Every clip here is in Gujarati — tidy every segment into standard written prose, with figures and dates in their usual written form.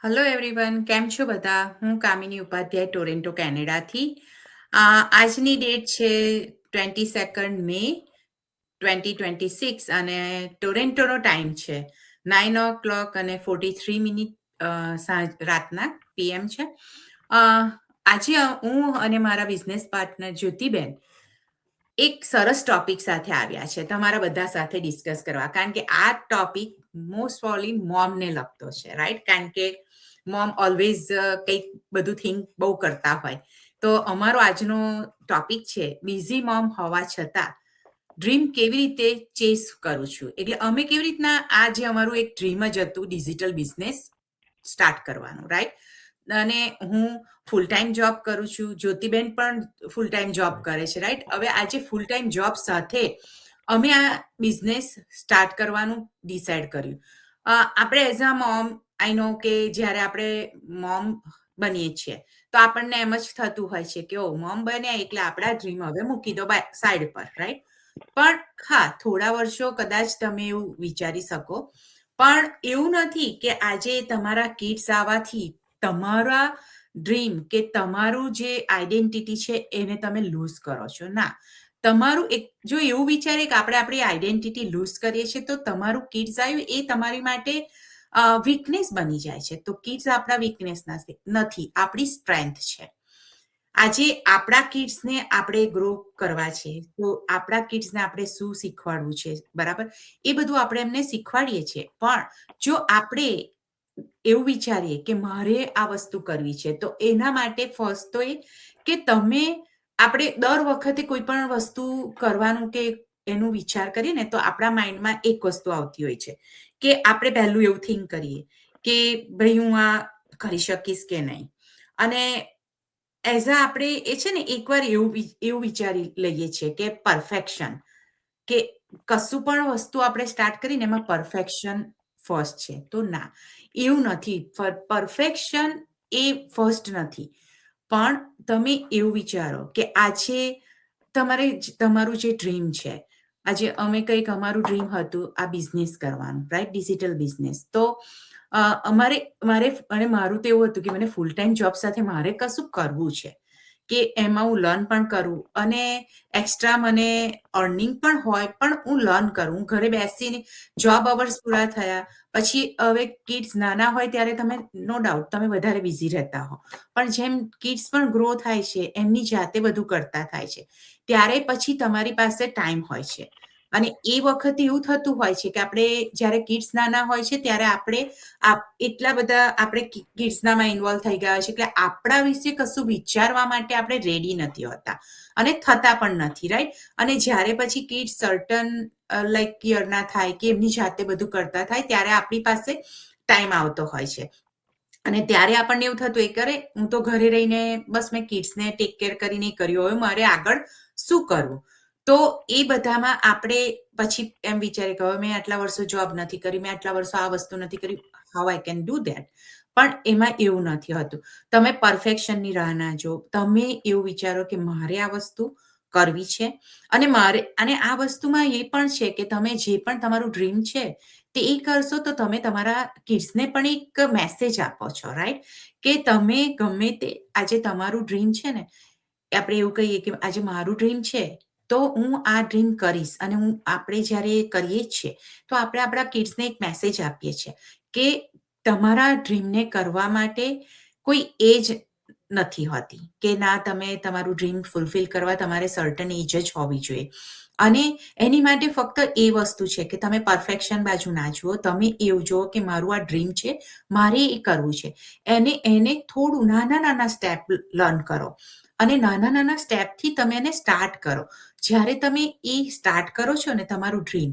હેલો એવરીવન, કેમ છો બધા? હું કામિની ઉપાધ્યાય ટોરેન્ટો કેનેડાથી. આજની ડેટ છે 22 મે 2026 અને ટોરેન્ટોનો ટાઈમ છે 9 o'clock અને 43 મિનિટ રાતના PM છે. આજે હું અને મારા બિઝનેસ પાર્ટનર જ્યોતિબેન એક સરસ ટોપિક સાથે આવ્યા છે તમારા બધા સાથે ડિસ્કસ કરવા, કારણ કે આ ટોપિક મોસ્ટ ઓફલી મોમને લગતો છે, રાઈટ? કારણ કે મોમ ઓલવેઝ કંઈક બધું થિંક બહુ કરતા હોય. તો અમારો આજનો ટોપિક છે બિઝી મોમ હોવા છતાં ડ્રીમ કેવી રીતે ચેસ કરું છું. એટલે અમે કેવી રીતના આ જે અમારું એક ડ્રીમ જ હતું ડિજિટલ બિઝનેસ સ્ટાર્ટ કરવાનું, રાઈટ? અને હું ફૂલ ટાઈમ જોબ કરું છું, જ્યોતિબેન પણ ફૂલ ટાઈમ જોબ કરે છે, રાઈટ? હવે આજે ફૂલ ટાઈમ જોબ સાથે અમે આ બિઝનેસ સ્ટાર્ટ કરવાનું ડિસાઈડ કર્યું. આપણે એઝ અ મોમ આઈ નો કે જ્યારે આપણે મોમ બનીએ છીએ તો આપણને એમ જ થતું હોય છે કે ઓ મોમ બન્યા એટલે આપણા ડ્રીમ હવે મૂકી દો સાઈડ પર, રાઈટ? પણ હા, થોડા વર્ષો કદાચ તમે એવું વિચારી શકો, પણ એવું નથી કે આજે તમારા કિડ્સ આવવાથી તમારા ડ્રીમ કે તમારું જે આઈડેન્ટિટી છે એને તમે લૂઝ કરો છો. ના, તમારું એક જો એવું વિચારે કે આપણે આપણી આઈડેન્ટિટી લૂઝ કરીએ છીએ તો તમારું કિડ્સ આવ્યું એ તમારી માટે વીકનેસ બની જાય છે. તો કિડ્સ આપણા વીકનેસ નથી, આપણી સ્ટ્રેન્થ છે. આજે આપણા કિડ્સને આપણે ગ્રો કરવા છે, તો આપણા કિડ્સને આપણે શું શીખવાડવું છે, બરાબર? એ બધું આપણે એમને શીખવાડીએ છીએ. પણ જો આપણે એવું વિચારીએ કે મારે આ વસ્તુ કરવી છે, તો એના માટે ફર્સ્ટ તો એ કે તમે આપણે દર વખતે કોઈ પણ વસ્તુ કરવાનું કે એનું વિચાર કરીએ ને તો આપણા માઇન્ડમાં એક વસ્તુ આવતી હોય છે કે આપણે પહેલું એવું થિંક કરીએ કે ભાઈ હું આ કરી શકીશ કે નહીં. અને એઝ અ આપણે એ છે ને એકવાર એવું વિચારી લઈએ છીએ કે પરફેક્શન, કે કશું પણ વસ્તુ આપણે સ્ટાર્ટ કરીને એમાં પરફેક્શન ફર્સ્ટ છે. તો ના, એવું નથી. પરફેક્શન એ ફર્સ્ટ નથી. પણ તમે એવું વિચારો કે આજે તમારું જે ડ્રીમ છે, આજે અમે કંઈક અમારું ડ્રીમ હતું આ બિઝનેસ કરવાનું, રાઈટ? Digital business. તો મારું તો એવું હતું કે મને ફૂલ ટાઈમ જોબ સાથે મારે કશું કરવું છે કે એમાં હું લર્ન પણ કરું અને એક્સ્ટ્રા મને અર્નિંગ પણ હોય, પણ હું લર્ન કરું. હું ઘરે બેસીને જોબ અવર્સ પૂરા થયા પછી હવે કિડ્સ નાના હોય ત્યારે તમે નો ડાઉટ તમે વધારે બિઝી રહેતા હો, પણ જેમ કિડ્સ પણ ગ્રો થાય છે, એમની જાતે બધું કરતા થાય છે, ત્યારે પછી તમારી પાસે ટાઈમ હોય છે. અને એ વખતે એવું થતું હોય છે કે આપણે જ્યારે કિડ્સ નાના હોય છે ત્યારે આપણે એટલા બધા આપણે કિડ્સનામાં ઇન્વોલ્વ થઈ ગયા છે એટલે આપણા વિશે કશું વિચારવા માટે આપણે રેડી નથી હોતા અને થતા પણ નથી, રાઈટ? અને જ્યારે પછી કિડ્સ સર્ટન લાઈક યરના થાય કે એમની જાતે બધું કરતા થાય ત્યારે આપણી પાસે ટાઈમ આવતો હોય છે. અને ત્યારે આપણને એવું થતું એ કરે હું તો ઘરે રહીને બસ મેં કિડ્સને ટેક કેર કરીને કર્યું, હવે મારે આગળ શું કરવું? તો એ બધામાં આપણે પછી એમ વિચારે કે હવે મેં આટલા વર્ષો જોબ નથી કરી, મેં આટલા વર્ષો આ વસ્તુ નથી કરી, how I can do that? પણ એમાં એવું નથી હોતું. તમે પરફેક્શનની રાહ ના જો, તમે એવું વિચારો કે મારે આ વસ્તુ કરવી છે અને આ વસ્તુમાં એ પણ છે કે તમે જે પણ તમારું ડ્રીમ છે તે એ કરશો તો તમે તમારા કિડ્સને પણ એક મેસેજ આપો છો, રાઈટ? કે તમે ગમે તે આજે તમારું ડ્રીમ છે ને, આપણે એવું કહીએ કે આજે મારું ડ્રીમ છે તો હું આ ડ્રીમ કરીશ. અને આપણે જ્યારે કરીએ જ છીએ તો આપણે આપણા કિડ્સને એક મેસેજ આપીએ છીએ કે તમારા ડ્રીમને કરવા માટે કોઈ એજ નથી હોતી, કે ના તમે તમારું ડ્રીમ ફૂલફિલ કરવા તમારે સર્ટન એજ જ હોવી જોઈએ. અને એની માટે ફક્ત એ વસ્તુ છે કે તમે પરફેક્શન બાજુ ના જુઓ, તમે એવું જુઓ કે મારું આ ડ્રીમ છે, મારે એ કરવું છે. એને થોડું નાના સ્ટેપ લર્ન કરો અને નાના સ્ટેપથી તમે એને સ્ટાર્ટ કરો. જ્યારે તમે એ સ્ટાર્ટ કરો છો ને તમારું ડ્રીમ,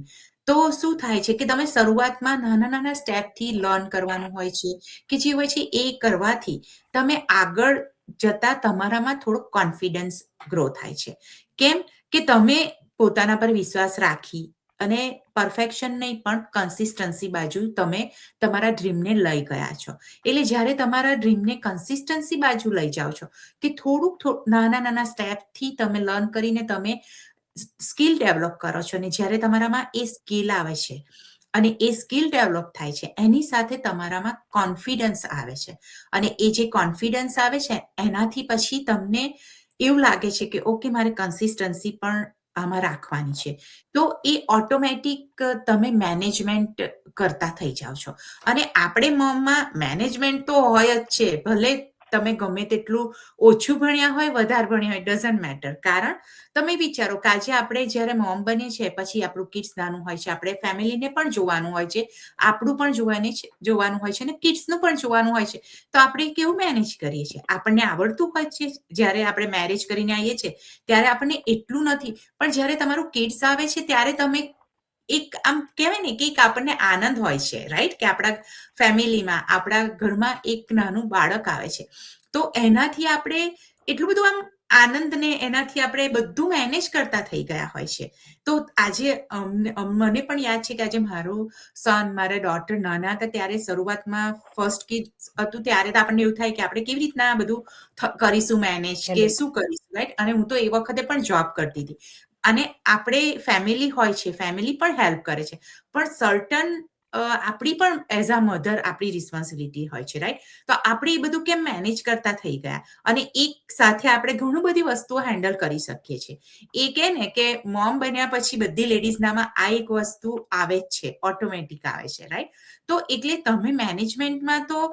તો શું થાય છે કે તમે શરૂઆતમાં નાના સ્ટેપથી લર્ન કરવાનું હોય છે કે જે હોય છે એ કરવાથી તમે આગળ જતા તમારામાં થોડોક કોન્ફિડન્સ ગ્રો થાય છે. કેમ કે તમે પોતાના પર વિશ્વાસ રાખી અને પરફેક્શન નહીં પણ કન્સિસ્ટન્સી બાજુ તમે તમારા ડ્રીમને લઈ ગયા છો. એટલે જ્યારે તમારા ડ્રીમને કન્સિસ્ટન્સી બાજુ લઈ જાઓ છો કે થોડુંક નાના સ્ટેપથી તમે લર્ન કરીને તમે સ્કિલ ડેવલપ કરો છો, અને જ્યારે તમારામાં એ સ્કિલ આવે છે અને એ સ્કિલ ડેવલપ થાય છે, એની સાથે તમારામાં કોન્ફિડન્સ આવે છે. અને એ જે કોન્ફિડન્સ આવે છે એનાથી પછી તમને એવું લાગે છે કે ઓકે, મારે કન્સિસ્ટન્સી પણ આમાં રાખવાની છે. તો એ ઓટોમેટિક તમે મેનેજમેન્ટ કરતા થઈ જાઓ છો. અને આપણે મોમમાં મેનેજમેન્ટ તો હોય જ છે, ભલે તમે ગમે તેટલું ઓછું ભણ્યા હોય, વધારે ભણ્યા હોય, ડઝન્ટ મેટર. કારણ તમે વિચારો કે આજે આપણે જ્યારે મોમ બનીએ છીએ, પછી આપણું કિડ્સ નાનું હોય છે, આપણે ફેમિલીને પણ જોવાનું હોય છે, આપણું પણ જોવાનું હોય છે, અને કિડ્સનું પણ જોવાનું હોય છે. તો આપણે કેવું મેનેજ કરીએ છીએ? આપણને આવડતું હોય છે. જ્યારે આપણે મેરેજ કરીને આવીએ છીએ ત્યારે આપણને એટલું નથી, પણ જ્યારે તમારું કિડ્સ આવે છે ત્યારે તમે એક આમ કહેવાય ને કે એક આપણને આનંદ હોય છે, રાઈટ? કે આપણા ફેમિલીમાં, આપણા ઘરમાં એક નાનું બાળક આવે છે. તો એનાથી આપણે એટલું બધું આમ આનંદ ને એનાથી આપણે બધું મેનેજ કરતા થઈ ગયા હોય છે. તો આજે મને પણ યાદ છે કે આજે મારું સન, મારા ડોટર નાના હતા ત્યારે શરૂઆતમાં ફર્સ્ટ કિડ્સ હતું ત્યારે તો આપણને એવું થાય કે આપણે કેવી રીતના બધું કરીશું મેનેજ, કે શું કરીશું, રાઈટ? અને હું તો એ વખતે પણ જોબ કરતી હતી. અને આપણે ફેમિલી હોય છે, ફેમિલી પણ હેલ્પ કરે છે, પણ સર્ટન આપણી પણ એઝ અ મધર આપણી રિસ્પોન્સિબિલિટી હોય છે, રાઈટ? તો આપણે એ બધું કેમ મેનેજ કરતા થઈ ગયા, અને એક સાથે આપણે ઘણું બધી વસ્તુઓ હેન્ડલ કરી શકીએ છીએ. એ કે ને કે મોમ બન્યા પછી બધી લેડીઝનામાં આ એક વસ્તુ આવે જ છે, ઓટોમેટિક આવે છે, રાઈટ? તો એટલે તમે મેનેજમેન્ટમાં તો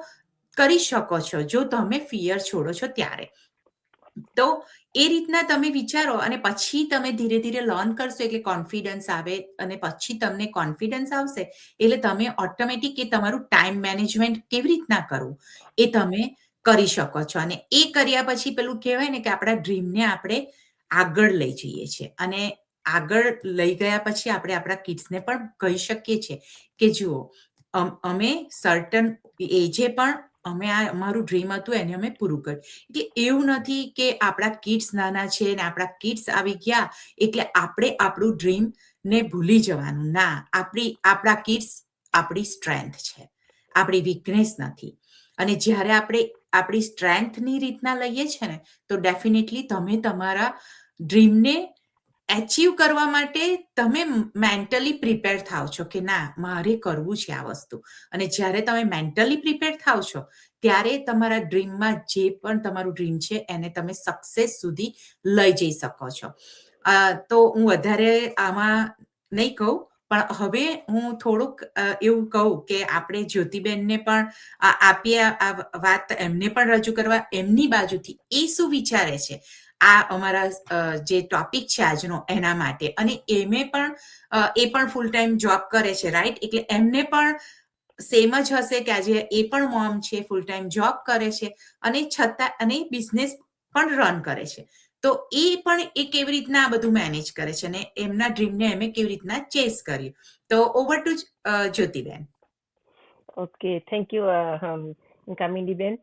કરી શકો છો જો તમે ફિયર છોડો છો ત્યારે. તો એ રીતના તમે વિચારો અને પછી તમે ધીરે ધીરે લર્ન કરશો એટલે કોન્ફિડન્સ આવે, અને પછી તમને કોન્ફિડન્સ આવશે એટલે તમે ઓટોમેટિક એ તમારું ટાઈમ મેનેજમેન્ટ કેવી રીતના કરવું એ તમે કરી શકો છો. અને એ કર્યા પછી પેલું કહેવાય ને કે આપણા ડ્રીમને આપણે આગળ લઈ જઈએ છીએ. અને આગળ લઈ ગયા પછી આપણે આપણા કિડ્સને પણ કહી શકીએ છીએ કે જુઓ, અમે સર્ટન એજે પણ અમે આ અમારું ડ્રીમ હતું એને અમે પૂરું કર્યું. કે એવું નથી કે આપણા કિડ્સ નાના છે ને આપણા કિડ્સ આવી ગયા એટલે આપણે આપણું ડ્રીમ ને ભૂલી જવાનું. ના, આપણા કિડ્સ આપણી સ્ટ્રેન્થ છે, આપણી વીકનેસ નથી. અને જ્યારે આપણે આપણી સ્ટ્રેન્થની રીતના લઈએ છીએ ને તો ડેફિનેટલી તમે તમારા ડ્રીમને એચીવ કરવા માટે તમે મેન્ટલી પ્રિપેર થાવ છો કે ના, મારે કરવું છે આ વસ્તુ. અને જ્યારે તમે મેન્ટલી પ્રિપેર થાવ છો ત્યારે તમારા ડ્રીમમાં જે પણ તમારું ડ્રીમ છે એને તમે સક્સેસ સુધી લઈ જઈ શકો છો. તો હું વધારે આમાં નહીં કહું, પણ હવે હું થોડુંક એવું કહું કે આપણે જ્યોતિબેનને પણ આપીએ આ વાત, એમને પણ રજૂ કરવા એમની બાજુથી એ શું વિચારે છે આ અમારા જે ટોપિક છે આજનો એના માટે. અને એ પણ ફૂલ ટાઈમ જોબ કરે છે, રાઈટ? એટલે એમને પણ સેમ જ હશે કે આજે એ પણ મોમ છે, ફૂલ ટાઈમ જોબ કરે છે, અને છતાં અને બિઝનેસ પણ રન કરે છે. તો એ પણ એ કેવી રીતના આ બધું મેનેજ કરે છે અને એમના ડ્રીમને એમે કેવી રીતના ચેસ કર્યું. તો over to Jyotiben. Okay, thank you, Kamini Ben.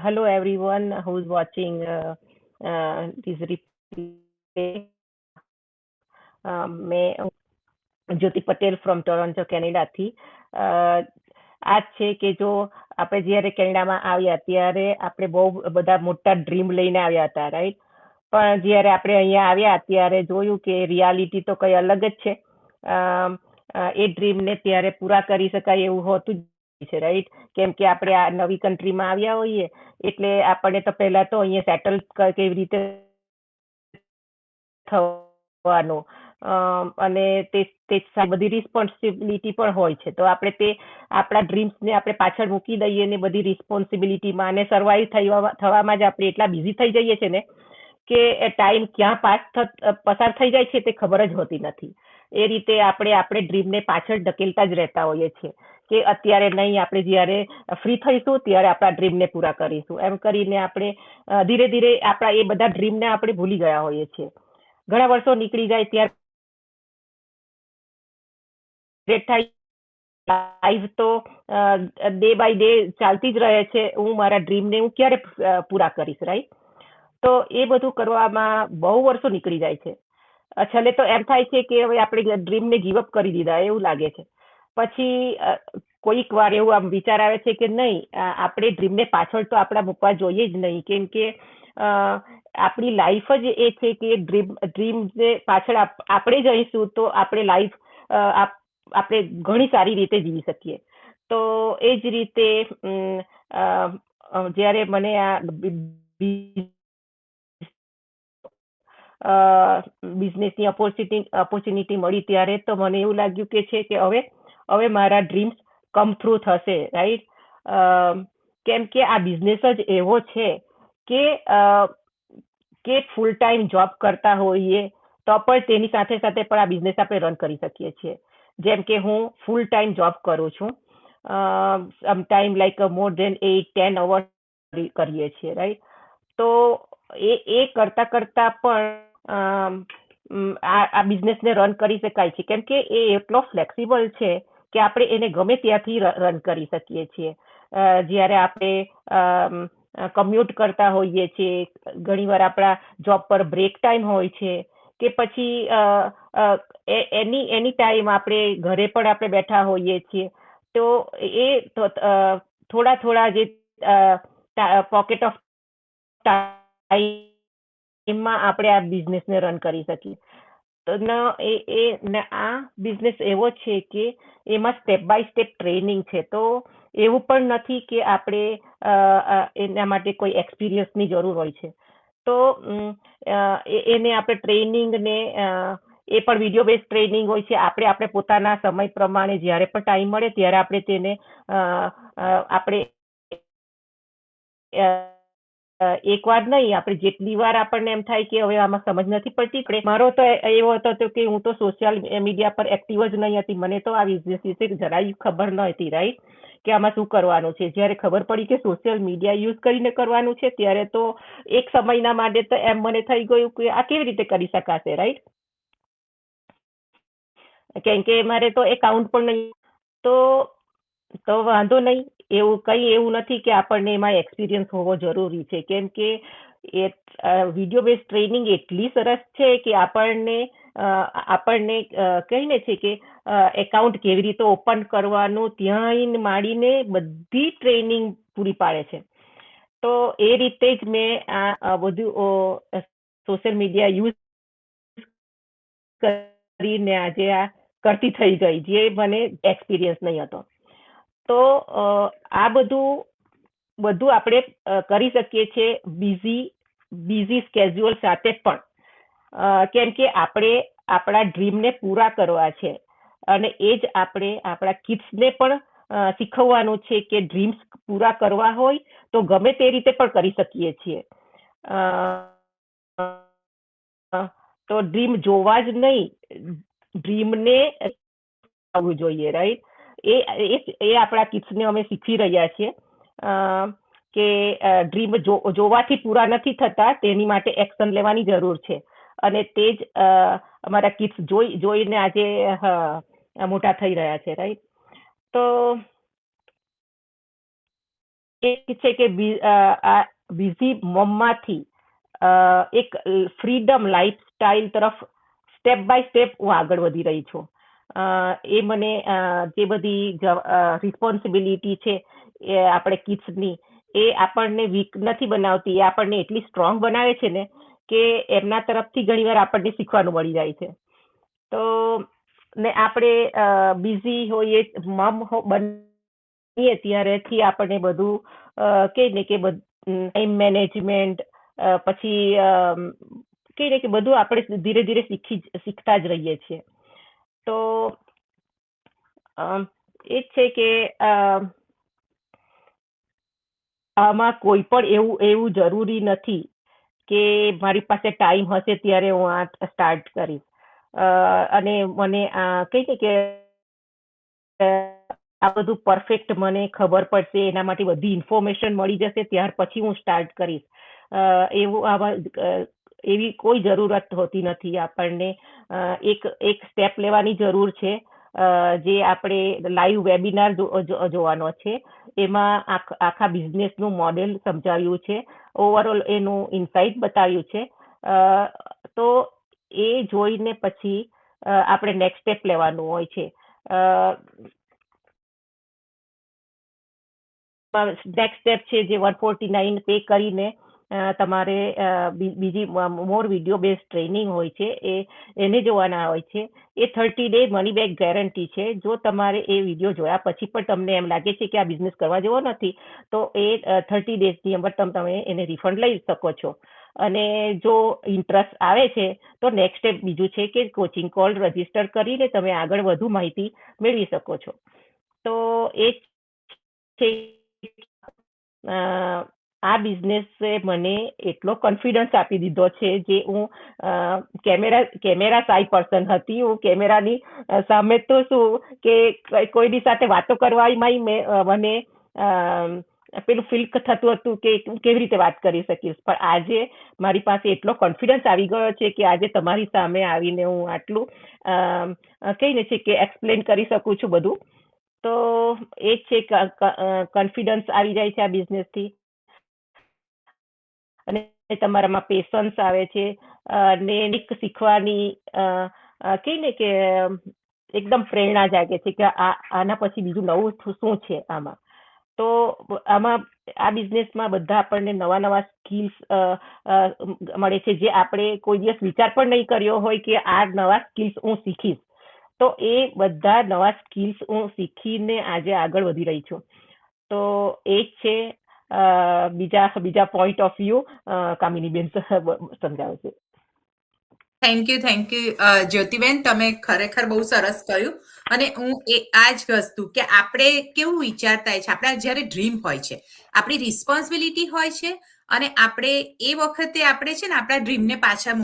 Hello, everyone who's watching this replay. मैं જ્યોતિ પટેલ ફ્રોમ ટોરોન્ટો કેનેડાથી. આ જ છે કે જો આપણે જ્યારે કેનેડામાં આવ્યા ત્યારે આપણે બહુ બધા મોટા ડ્રીમ લઈને આવ્યા હતા, રાઈટ? પણ જ્યારે આપણે અહીંયા આવ્યા ત્યારે જોયું કે રિયાલિટી તો કંઈ અલગ જ છે. એ ડ્રીમને ત્યારે પૂરા કરી શકાય એવું હોતું જ છે, રાઈટ? કેમ કે આપણે આ નવી કન્ટ્રીમાં આવ્યા હોઈએ એટલે આપણને તો પહેલા તો અહીંયા સેટલ કેવી રીતે થવાનું, અને તે બધી રિસ્પોન્સિબિલિટી પણ હોય છે. તો આપણે તે આપણા ડ્રીમ્સને આપણે પાછળ મૂકી દઈએ ને બધી રિસ્પોન્સિબિલિટીમાં અને સર્વાઈવ થવામાં જ આપણે એટલા બિઝી થઈ જઈએ છીએ ને કે ટાઈમ ક્યાં પસાર થઈ જાય છે તે ખબર જ હોતી નથી. એ રીતે આપણે ડ્રીમને પાછળ ધકેલતા જ રહેતા હોઈએ છીએ કે અત્યારે નહીં, આપણે જ્યારે ફ્રી થઈશું ત્યારે આપણા ડ્રીમને પૂરા કરીશું. એમ કરીને આપણે ધીરે ધીરે આપણા એ બધા ડ્રીમને આપણે ભૂલી ગયા હોઈએ છીએ. ઘણા વર્ષો નીકળી જાય ત્યારે લાઈફ તો ડે બાય ડે ચાલતી જ રહે છે. હું મારા ડ્રીમને હું ક્યારે પૂરા કરીશ, રાઈટ? તો એ બધું કરવામાં બહુ વર્ષો નીકળી જાય છે. છેલ્લે તો એમ થાય છે કે હવે આપણે ડ્રીમને ગીવઅપ કરી દીધા એવું લાગે છે. પછી કોઈક વાર એવું આમ વિચાર આવે છે કે નહીં, આપણે ડ્રીમને પાછળ તો આપણા મૂકવા જોઈએ જ નહીં, કેમ કે આપણી લાઈફ જ એ છે કે ડ્રીમને પાછળ આપણે જઈશું તો આપણે લાઈફ આપણે ઘણી સારી રીતે જીવી શકીએ. તો એ જ રીતે જ્યારે મને આ બિઝનેસની ઓપોર્ચ્યુનિટી મળી ત્યારે તો મને એવું લાગ્યું કે છે કે હવે મારા ડ્રીમ્સ કમ થ્રુ થશે, રાઈટ? કેમ કે આ બિઝનેસ જ એવો છે કે ફૂલ ટાઈમ જોબ કરતા હોઈએ તો પણ તેની સાથે સાથે પણ આ બિઝનેસ આપણે રન કરી શકીએ છીએ. જેમ કે હું ફૂલ ટાઈમ જોબ કરું છું, સમટાઈમ લાઈક મોર દેન 8-10 અવર્સ કરીએ છીએ, રાઈટ? તો એ કરતા કરતા પણ આ બિઝનેસને રન કરી શકાય છે, કેમ કે એ એટલો ફ્લેક્સિબલ છે કે આપણે એને ગમે ત્યાંથી રન કરી શકીએ છીએ. જ્યારે આપણે કમ્યુટ કરતા હોઈએ છીએ, ઘણીવાર આપણા જોબ પર બ્રેક ટાઈમ હોય છે, કે પછી એની ટાઈમ આપણે ઘરે પણ આપણે બેઠા હોઈએ છીએ, તો એ થોડા જે પોકેટ ઓફ ટાઈમમાં આપણે આ બિઝનેસને રન કરી શકીએ. તો આ બિઝનેસ એવો છે કે એમાં સ્ટેપ બાય સ્ટેપ ટ્રેનિંગ છે. તો એવું પણ નથી કે આપણે એના માટે કોઈ એક્સપિરિયન્સની જરૂર હોય છે. તો એને આપણે ટ્રેનિંગને એ પણ વિડીયો બેઝ ટ્રેનિંગ હોય છે. આપણે પોતાના સમય પ્રમાણે જ્યારે પણ ટાઈમ મળે ત્યારે આપણે તેને આપણે એકવાર નહીં, આપણે જેટલી વાર આપણને એમ થાય કે હવે આમાં સમજ નથી પડતી. મારો તો એવો હતો કે હું તો સોશિયલ મીડિયા પર એક્ટિવ જ નહીં હતી. મને તો આ બિઝનેસ વિશે જરાય ખબર ન હતી, રાઈટ? કે આમાં શું કરવાનું છે. જ્યારે ખબર પડી કે સોશિયલ મીડિયા યુઝ કરીને કરવાનું છે, ત્યારે તો એક સમયના માટે તો એમ મને થઈ ગયું કે આ કેવી રીતે કરી શકાશે, રાઈટ? કેમ કે મારે તો એકાઉન્ટ પણ નહીં. તો વાંધો નહીં, એવું નથી કે આપણને એમાં એક્સપિરિયન્સ હોવો જરૂરી છે, કેમ કે એ વિડીયો બેઝ ટ્રેનિંગ એટલી સરસ છે કે આપણને કહીને છે કે એકાઉન્ટ કેવી રીતે ઓપન કરવાનું ત્યાં માંડીને બધી ટ્રેનિંગ પૂરી પાડે છે. તો એ રીતે જ મેં આ બધું સોશિયલ મીડિયા યુઝ કરીને આજે આ કરતી થઈ ગઈ, જે મને એક્સપિરિયન્સ નહીં હતો. તો આ બધું આપણે કરી શકીએ છીએ બિઝી સ્કેડ્યુલ સાથે પણ, કેમ કે આપણે આપણા ડ્રીમને પૂરા કરવા છે, અને એ જ આપણે આપણા કિડ્સને પણ શીખવવાનું છે કે ડ્રીમ્સ પૂરા કરવા હોય તો ગમે તે રીતે પણ કરી શકીએ છીએ. તો ડ્રીમ જોવા જ નહીં, ડ્રીમને આવવું જોઈએ, રાઈટ? એ આપણા કિડ્સને અમે શીખવી રહ્યા છીએ કે ડ્રીમ જોવાથી પૂરા નથી થતા, તેની માટે એક્શન લેવાની જરૂર છે. અને તે જ અમારા કિડ્સ જોઈને આજે મોટા થઈ રહ્યા છે, રાઈટ? તો એ છે કે આ બિઝી મમમાંથી એક ફ્રીડમ લાઈફસ્ટાઈલ તરફ સ્ટેપ બાય સ્ટેપ હું આગળ વધી રહી છું. એ મને જે બધી રિસ્પોન્સિબિલિટી છે એ આપણે કિડ્સની, એ આપણને વીક નથી બનાવતી, એ આપણને એટલી સ્ટ્રોંગ બનાવે છે ને કે એમના તરફથી ઘણીવાર આપણને શીખવાનું મળી જાય છે. તો ને આપણે બિઝી હોઈએ, બનીએ ત્યારેથી આપણને બધું કહીને કે ટાઈમ મેનેજમેન્ટ, પછી કહીને કે બધું આપણે ધીરે ધીરે શીખતા જ રહીએ છીએ. તો એ જ છે કે આમાં કોઈ પણ એવું જરૂરી નથી કે મારી પાસે ટાઈમ હશે ત્યારે હું આ સ્ટાર્ટ કરીશ, અને મને કહીને કે આ બધું પરફેક્ટ મને ખબર પડશે, એના માટે બધી ઇન્ફોર્મેશન મળી જશે ત્યાર પછી હું સ્ટાર્ટ કરીશ, એવી કોઈ જરૂરત હોતી નથી. આપણને એક સ્ટેપ લેવાની જરૂર છે, જે આપણે લાઈવ વેબિનાર જોવાનો છે. એમાં આખા બિઝનેસનું મોડેલ સમજાવ્યું છે, ઓવરઓલ એનું ઇનસાઇટ બતાવ્યું છે. તો એ જોઈને પછી આપણે નેક્સ્ટ સ્ટેપ લેવાનું હોય છે. નેક્સ્ટ સ્ટેપ છે જે 149 પે કરીને તમારે બીજી મોર વિડીયો બેઝ ટ્રેનિંગ હોય છે એને જોવાના હોય છે. એ 30 ડે મની બેક ગેરંટી છે. જો તમારે એ વિડીયો જોયા પછી પણ તમને એમ લાગે છે કે આ બિઝનેસ કરવા જેવો નથી, તો એ 30 ડેઝની અંદર તમે એને રિફંડ લઈ શકો છો. અને જો ઇન્ટરેસ્ટ આવે છે તો નેક્સ્ટ સ્ટેપ બીજું છે કે કોચિંગ કોલ રજીસ્ટર કરીને તમે આગળ વધુ માહિતી મેળવી શકો છો. તો એ છે આ બિઝનેસે મને એટલો કોન્ફિડન્સ આપી દીધો છે, જે હું કેમેરા શાય પર્સન હતી. હું કેમેરાની સામે તો શું કે કોઈની સાથે વાતો કરવામાં મને પેલું ફીલ થતું હતું કે હું કેવી રીતે વાત કરી શકીશ. પણ આજે મારી પાસે એટલો કોન્ફિડન્સ આવી ગયો છે કે આજે તમારી સામે આવીને હું આટલું કહીને છે કે એક્સપ્લેન કરી શકું છું બધું. તો એ જ છે કોન્ફિડન્સ આવી જાય છે આ બિઝનેસથી, અને તમારામાં પેશન્સ આવે છે, અને શીખવાની કહીને કે એકદમ પ્રેરણા જાગે છે કે આના પછી બીજું નવું શું છે આમાં. તો આમાં આ બિઝનેસમાં બધા આપણને નવા સ્કિલ્સ મળે છે, જે આપણે કોઈ દિવસ વિચાર પણ નહીં કર્યો હોય કે આ નવા સ્કિલ્સ હું શીખીશ. તો એ બધા નવા સ્કિલ્સ હું શીખીને આજે આગળ વધી રહી છું. તો એ જ છે બીજા પોઈન્ટ ઓફ વ્યૂ કામિનીબેન સમજાવે છે. થેન્ક યુ જ્યોતિબેન, તમે ખરેખર બહુ સરસ કહ્યું. અને હું આ જ વસ્તુ કે આપણે કેવું વિચારતા છે, આપણા જ્યારે ડ્રીમ હોય છે, આપણી રિસ્પોન્સિબિલિટી હોય છે, અને આપણે એ વખતે આપણે છે ને આપણા ડ્રીમને પાછા